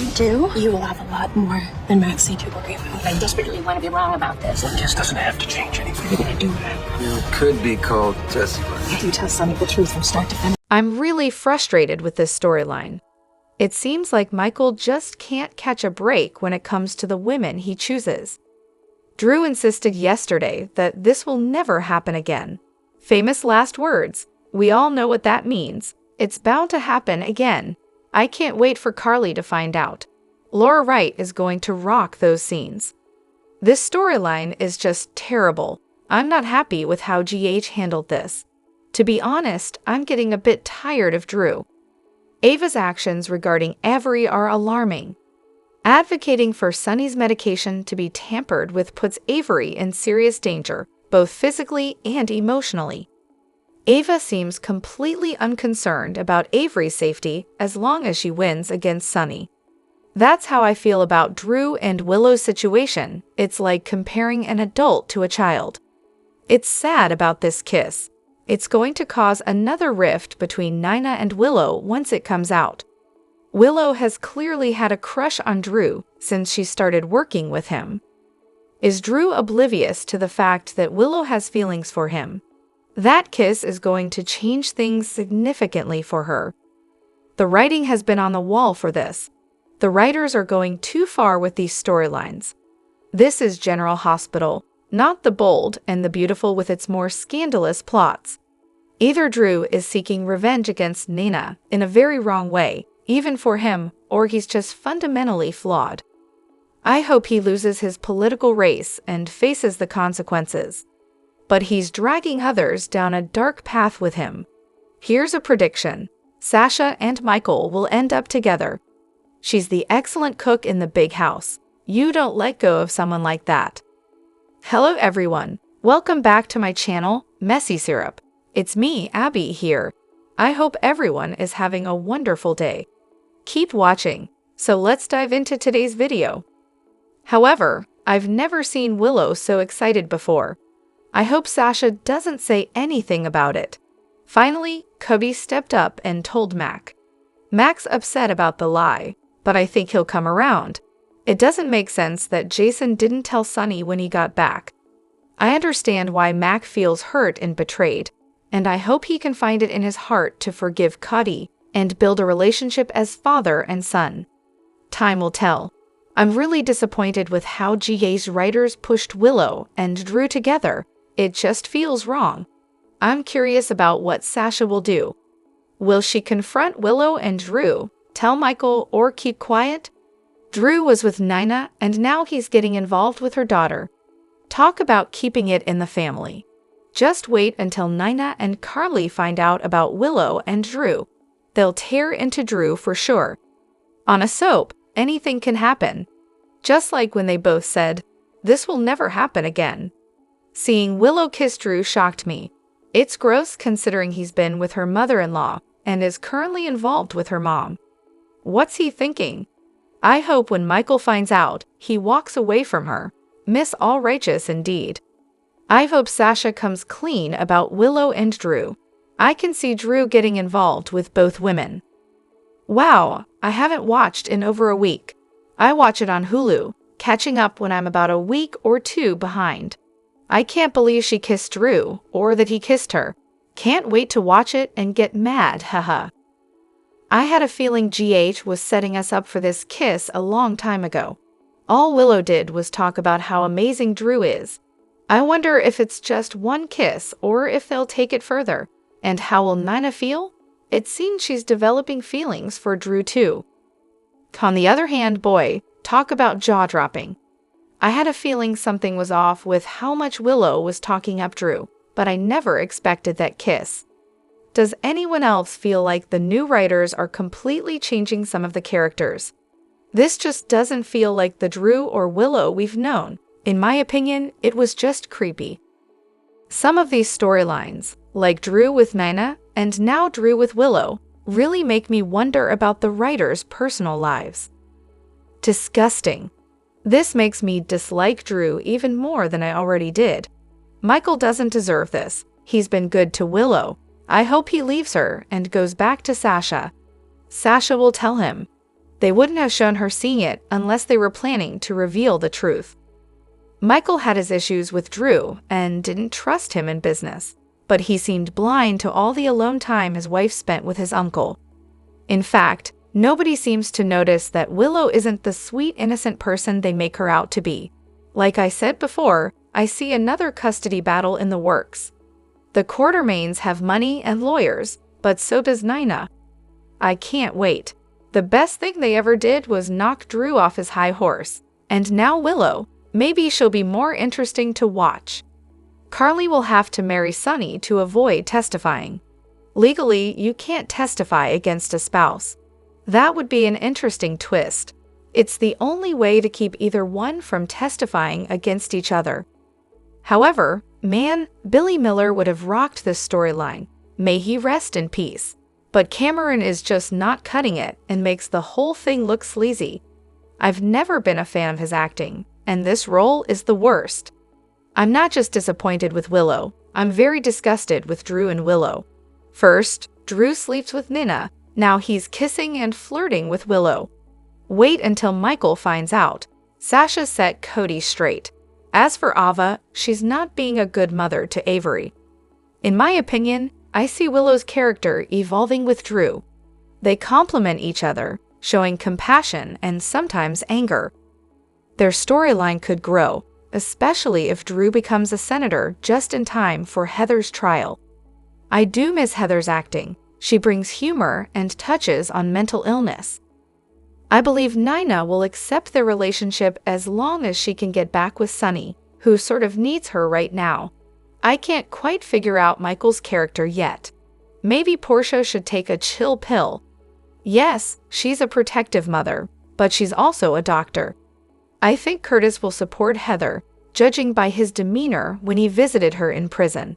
you do, you will have a lot more than Maxie to worry about. I desperately want to be wrong about this. A kiss doesn't have to change anything. What are you gonna do about it? You could be called Jessica. You tell Sonny the truth from start to finish. I'm really frustrated with this storyline. It seems like Michael just can't catch a break when it comes to the women he chooses. Drew insisted yesterday that this will never happen again. Famous last words. We all know what that means. It's bound to happen again. I can't wait for Carly to find out. Laura Wright is going to rock those scenes. This storyline is just terrible. I'm not happy with how GH handled this. To be honest, I'm getting a bit tired of Drew. Ava's actions regarding Avery are alarming. Advocating for Sonny's medication to be tampered with puts Avery in serious danger, both physically and emotionally. Ava seems completely unconcerned about Avery's safety as long as she wins against Sonny. That's how I feel about Drew and Willow's situation. It's like comparing an adult to a child. It's sad about this kiss. It's going to cause another rift between Nina and Willow once it comes out. Willow has clearly had a crush on Drew since she started working with him. Is Drew oblivious to the fact that Willow has feelings for him? That kiss is going to change things significantly for her. The writing has been on the wall for this. The writers are going too far with these storylines. This is General Hospital, not The Bold and the Beautiful with its more scandalous plots. Either Drew is seeking revenge against Nina in a very wrong way, even for him, or he's just fundamentally flawed. I hope he loses his political race and faces the consequences. But he's dragging others down a dark path with him. Here's a prediction. Sasha and Michael will end up together. She's the excellent cook in the big house. You don't let go of someone like that. Hello everyone. Welcome back to my channel, Messy Syrup. It's me, Abby, here. I hope everyone is having a wonderful day. Keep watching. So let's dive into today's video. However, I've never seen Willow so excited before. I hope Sasha doesn't say anything about it. Finally, Cubby stepped up and told Mac. Mac's upset about the lie, but I think he'll come around. It doesn't make sense that Jason didn't tell Sonny when he got back. I understand why Mac feels hurt and betrayed, and I hope he can find it in his heart to forgive Cuddy and build a relationship as father and son. Time will tell. I'm really disappointed with how GA's writers pushed Willow and Drew together. It just feels wrong. I'm curious about what Sasha will do. Will she confront Willow and Drew, tell Michael, or keep quiet? Drew was with Nina, and now he's getting involved with her daughter. Talk about keeping it in the family. Just wait until Nina and Carly find out about Willow and Drew. They'll tear into Drew for sure. On a soap, anything can happen. Just like when they both said, "This will never happen again." Seeing Willow kiss Drew shocked me. It's gross considering he's been with her mother-in-law and is currently involved with her mom. What's he thinking? I hope when Michael finds out, he walks away from her. Miss All Righteous indeed. I hope Sasha comes clean about Willow and Drew. I can see Drew getting involved with both women. Wow, I haven't watched in over a week. I watch it on Hulu, catching up when I'm about a week or two behind. I can't believe she kissed Drew, or that he kissed her. Can't wait to watch it and get mad, haha. I had a feeling GH was setting us up for this kiss a long time ago. All Willow did was talk about how amazing Drew is. I wonder if it's just one kiss or if they'll take it further. And how will Nina feel? It seems she's developing feelings for Drew too. On the other hand, boy, talk about jaw-dropping. I had a feeling something was off with how much Willow was talking up Drew, but I never expected that kiss. Does anyone else feel like the new writers are completely changing some of the characters? This just doesn't feel like the Drew or Willow we've known. In my opinion, it was just creepy. Some of these storylines, like Drew with Nina and now Drew with Willow, really make me wonder about the writers' personal lives. Disgusting. This makes me dislike Drew even more than I already did. Michael doesn't deserve this. He's been good to Willow. I hope he leaves her and goes back to Sasha. Sasha will tell him. They wouldn't have shown her seeing it unless they were planning to reveal the truth. Michael had his issues with Drew and didn't trust him in business, but he seemed blind to all the alone time his wife spent with his uncle. In fact, nobody seems to notice that Willow isn't the sweet, innocent person they make her out to be. Like I said before, I see another custody battle in the works. The Quartermains have money and lawyers, but so does Nina. I can't wait. The best thing they ever did was knock Drew off his high horse. And now Willow. Maybe she'll be more interesting to watch. Carly will have to marry Sonny to avoid testifying. Legally, you can't testify against a spouse. That would be an interesting twist. It's the only way to keep either one from testifying against each other. However, man, Billy Miller would have rocked this storyline. May he rest in peace. But Cameron is just not cutting it and makes the whole thing look sleazy. I've never been a fan of his acting, and this role is the worst. I'm not just disappointed with Willow, I'm very disgusted with Drew and Willow. First, Drew sleeps with Nina, now he's kissing and flirting with Willow. Wait until Michael finds out. Sasha set Cody straight. As for Ava, she's not being a good mother to Avery. In my opinion, I see Willow's character evolving with Drew. They complement each other, showing compassion and sometimes anger. Their storyline could grow, especially if Drew becomes a senator just in time for Heather's trial. I do miss Heather's acting. She brings humor and touches on mental illness. I believe Nina will accept their relationship as long as she can get back with Sonny, who sort of needs her right now. I can't quite figure out Michael's character yet. Maybe Portia should take a chill pill. Yes, she's a protective mother, but she's also a doctor. I think Curtis will support Heather, judging by his demeanor when he visited her in prison.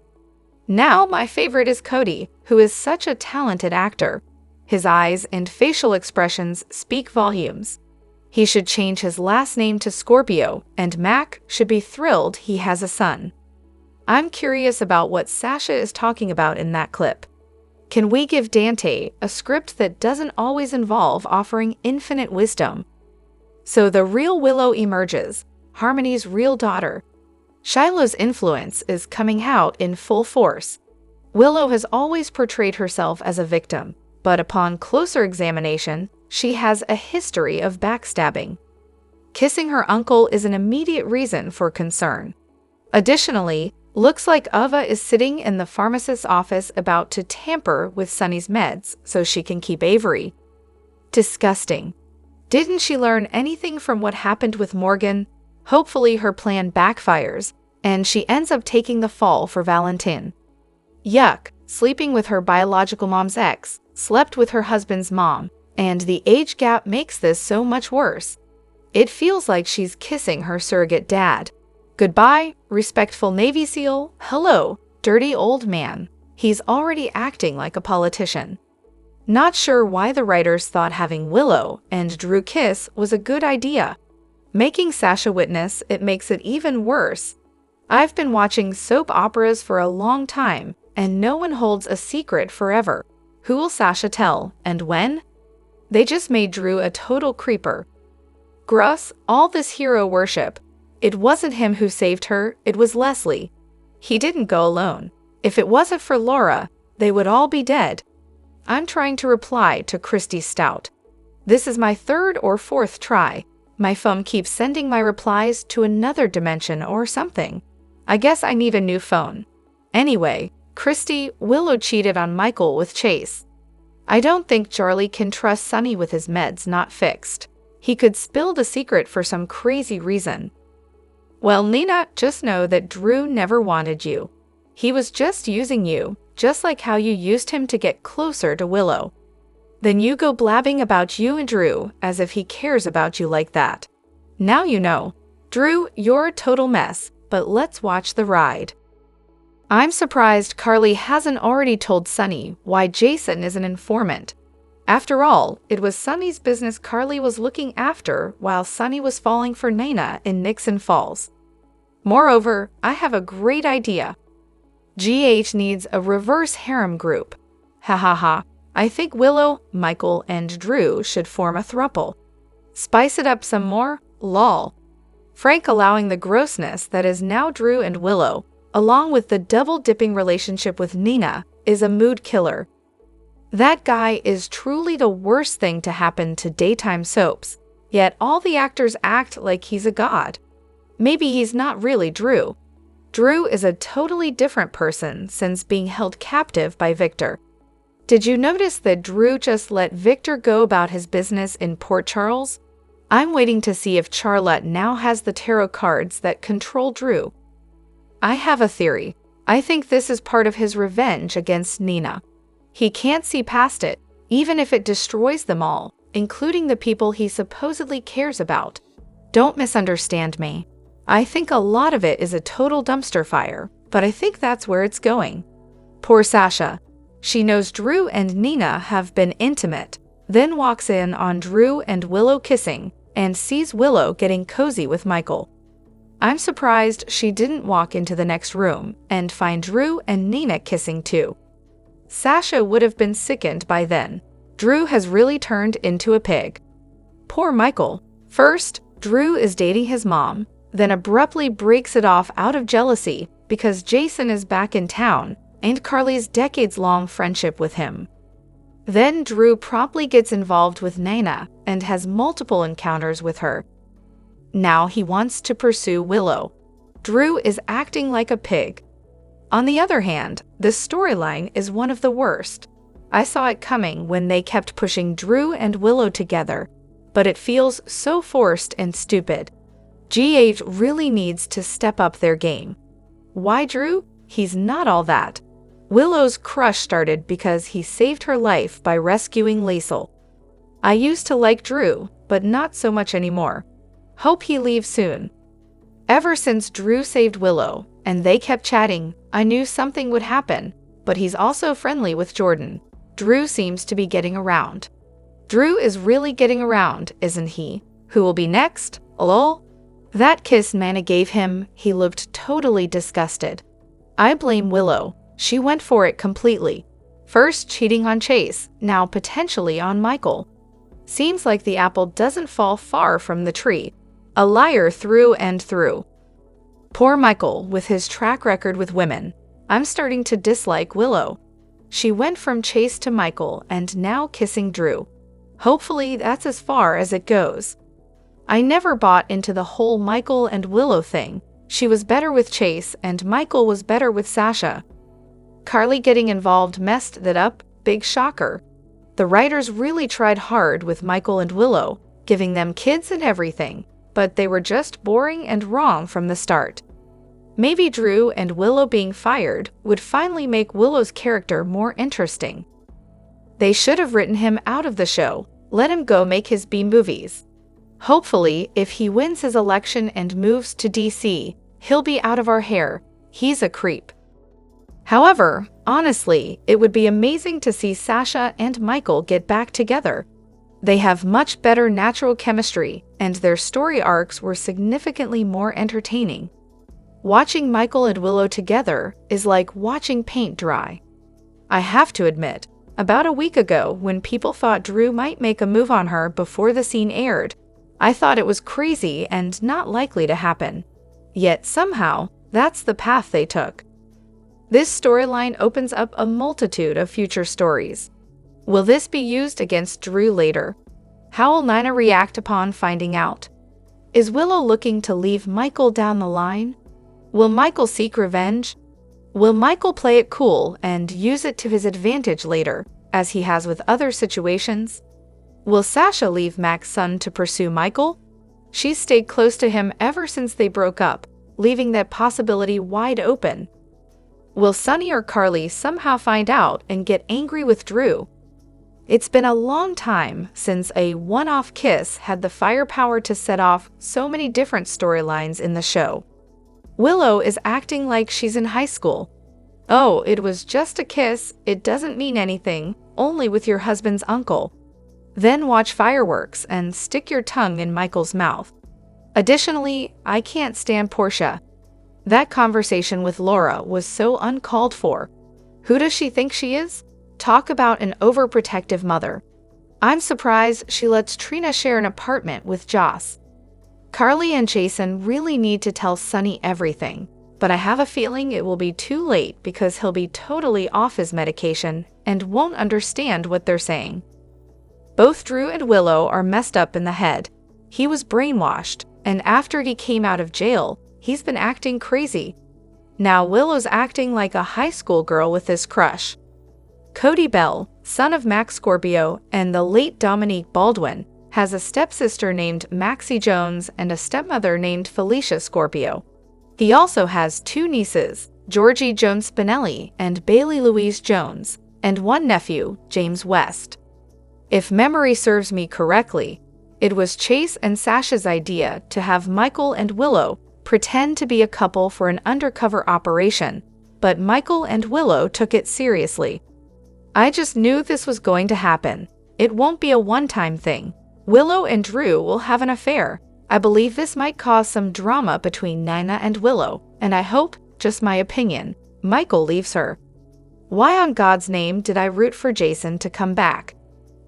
Now my favorite is Cody, who is such a talented actor. His eyes and facial expressions speak volumes. He should change his last name to Scorpio, and Mac should be thrilled he has a son. I'm curious about what Sasha is talking about in that clip. Can we give Dante a script that doesn't always involve offering infinite wisdom? So the real Willow emerges, Harmony's real daughter. Shiloh's influence is coming out in full force. Willow has always portrayed herself as a victim, but upon closer examination, she has a history of backstabbing. Kissing her uncle is an immediate reason for concern. Additionally, looks like Ava is sitting in the pharmacist's office about to tamper with Sonny's meds so she can keep Avery. Disgusting. Didn't she learn anything from what happened with Morgan? Hopefully her plan backfires, and she ends up taking the fall for Valentin. Yuck, sleeping with her biological mom's ex, slept with her husband's mom, and the age gap makes this so much worse. It feels like she's kissing her surrogate dad. Goodbye, respectful Navy SEAL. Hello, dirty old man. He's already acting like a politician. Not sure why the writers thought having Willow and Drew kiss was a good idea. Making Sasha witness, it makes it even worse. I've been watching soap operas for a long time, and no one holds a secret forever. Who will Sasha tell, and when? They just made Drew a total creeper. Gruss, all this hero worship. It wasn't him who saved her, it was Leslie. He didn't go alone. If it wasn't for Laura, they would all be dead. I'm trying to reply to Christy Stout. This is my third or fourth try. My phone keeps sending my replies to another dimension or something. I guess I need a new phone. Anyway, Christy, Willow cheated on Michael with Chase. I don't think Charlie can trust Sonny with his meds not fixed. He could spill the secret for some crazy reason. Well, Nina, just know that Drew never wanted you. He was just using you, just like how you used him to get closer to Willow. Then you go blabbing about you and Drew as if he cares about you like that. Now you know. Drew, you're a total mess, but let's watch the ride. I'm surprised Carly hasn't already told Sonny why Jason is an informant. After all, it was Sonny's business Carly was looking after while Sonny was falling for Nina in Nixon Falls. Moreover, I have a great idea. GH needs a reverse harem group. Ha ha ha. I think Willow, Michael, and Drew should form a throuple. Spice it up some more, lol. Frank allowing the grossness that is now Drew and Willow, along with the double-dipping relationship with Nina, is a mood killer. That guy is truly the worst thing to happen to daytime soaps, yet all the actors act like he's a god. Maybe he's not really Drew. Drew is a totally different person since being held captive by Victor. Did you notice that Drew just let Victor go about his business in Port Charles? I'm waiting to see if Charlotte now has the tarot cards that control Drew. I have a theory. I think this is part of his revenge against Nina. He can't see past it, even if it destroys them all, including the people he supposedly cares about. Don't misunderstand me. I think a lot of it is a total dumpster fire, but I think that's where it's going. Poor Sasha. She knows Drew and Nina have been intimate, then walks in on Drew and Willow kissing, and sees Willow getting cozy with Michael. I'm surprised she didn't walk into the next room and find Drew and Nina kissing too. Sasha would have been sickened by then. Drew has really turned into a pig. Poor Michael. First, Drew is dating his mom, then abruptly breaks it off out of jealousy because Jason is back in town and Carly's decades-long friendship with him. Then Drew promptly gets involved with Nina and has multiple encounters with her. Now he wants to pursue Willow. Drew is acting like a pig. On the other hand, this storyline is one of the worst. I saw it coming when they kept pushing Drew and Willow together, but it feels so forced and stupid. GH really needs to step up their game. Why Drew? He's not all that. Willow's crush started because he saved her life by rescuing Laisel. I used to like Drew, but not so much anymore. Hope he leaves soon. Ever since Drew saved Willow, and they kept chatting, I knew something would happen, but he's also friendly with Jordan. Drew seems to be getting around. Drew is really getting around, isn't he? Who will be next? Lol. That kiss Mana gave him, he looked totally disgusted. I blame Willow. She went for it completely. First cheating on Chase, now potentially on Michael. Seems like the apple doesn't fall far from the tree. A liar through and through. Poor Michael with his track record with women. I'm starting to dislike Willow. She went from Chase to Michael and now kissing Drew. Hopefully that's as far as it goes. I never bought into the whole Michael and Willow thing. She was better with Chase and Michael was better with Sasha. Carly getting involved messed that up, big shocker. The writers really tried hard with Michael and Willow, giving them kids and everything, but they were just boring and wrong from the start. Maybe Drew and Willow being fired would finally make Willow's character more interesting. They should have written him out of the show, let him go make his B-movies. Hopefully, if he wins his election and moves to DC, he'll be out of our hair. He's a creep. However, honestly, it would be amazing to see Sasha and Michael get back together. They have much better natural chemistry, and their story arcs were significantly more entertaining. Watching Michael and Willow together is like watching paint dry. I have to admit, about a week ago, when people thought Drew might make a move on her before the scene aired, I thought it was crazy and not likely to happen. Yet somehow, that's the path they took. This storyline opens up a multitude of future stories. Will this be used against Drew later? How will Nina react upon finding out? Is Willow looking to leave Michael down the line? Will Michael seek revenge? Will Michael play it cool and use it to his advantage later, as he has with other situations? Will Sasha leave Mac's son to pursue Michael? She's stayed close to him ever since they broke up, leaving that possibility wide open. Will Sonny or Carly somehow find out and get angry with Drew? It's been a long time since a one-off kiss had the firepower to set off so many different storylines in the show. Willow is acting like she's in high school. Oh, it was just a kiss, it doesn't mean anything, only with your husband's uncle. Then watch fireworks and stick your tongue in Michael's mouth. Additionally, I can't stand Portia. That conversation with Laura was so uncalled for. Who does she think she is? Talk about an overprotective mother. I'm surprised she lets Trina share an apartment with Joss. Carly and Jason really need to tell Sonny everything, but I have a feeling it will be too late because he'll be totally off his medication and won't understand what they're saying. Both Drew and Willow are messed up in the head. He was brainwashed, and after he came out of jail, he's been acting crazy. Now Willow's acting like a high school girl with his crush. Cody Bell, son of Max Scorpio and the late Dominique Baldwin, has a stepsister named Maxie Jones and a stepmother named Felicia Scorpio. He also has two nieces, Georgie Jones Spinelli and Bailey Louise Jones, and one nephew, James West. If memory serves me correctly, it was Chase and Sasha's idea to have Michael and Willow pretend to be a couple for an undercover operation, but Michael and Willow took it seriously. I just knew this was going to happen. It won't be a one-time thing. Willow and Drew will have an affair. I believe this might cause some drama between Nina and Willow, and I hope, just my opinion, Michael leaves her. Why on God's name did I root for Jason to come back?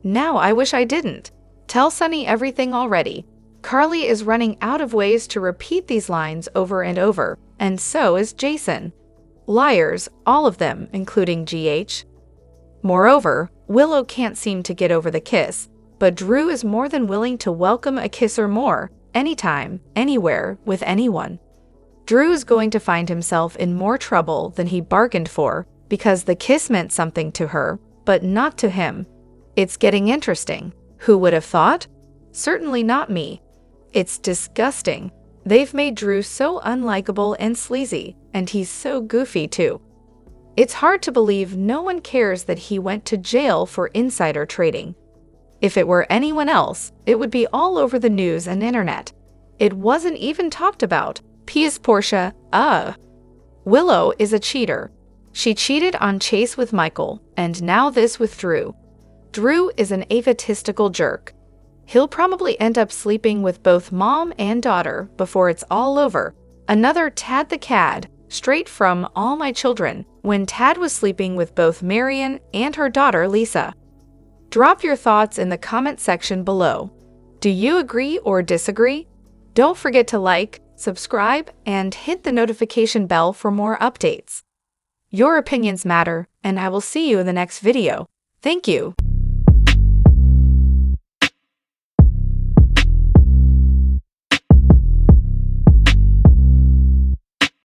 Now I wish I didn't. Tell Sonny everything already. Carly is running out of ways to repeat these lines over and over, and so is Jason. Liars, all of them, including GH. Moreover, Willow can't seem to get over the kiss, but Drew is more than willing to welcome a kiss or more, anytime, anywhere, with anyone. Drew is going to find himself in more trouble than he bargained for because the kiss meant something to her, but not to him. It's getting interesting. Who would have thought? Certainly not me. It's disgusting. They've made Drew so unlikable and sleazy, and he's so goofy too. It's hard to believe no one cares that he went to jail for insider trading. If it were anyone else, it would be all over the news and internet. It wasn't even talked about. P.S. Portia, Willow is a cheater. She cheated on Chase with Michael, and now this with Drew. Drew is an egotistical jerk. He'll probably end up sleeping with both mom and daughter before it's all over. Another Tad the Cad, straight from All My Children, when Tad was sleeping with both Marion and her daughter Lisa. Drop your thoughts in the comment section below. Do you agree or disagree? Don't forget to like, subscribe, and hit the notification bell for more updates. Your opinions matter, and I will see you in the next video. Thank you.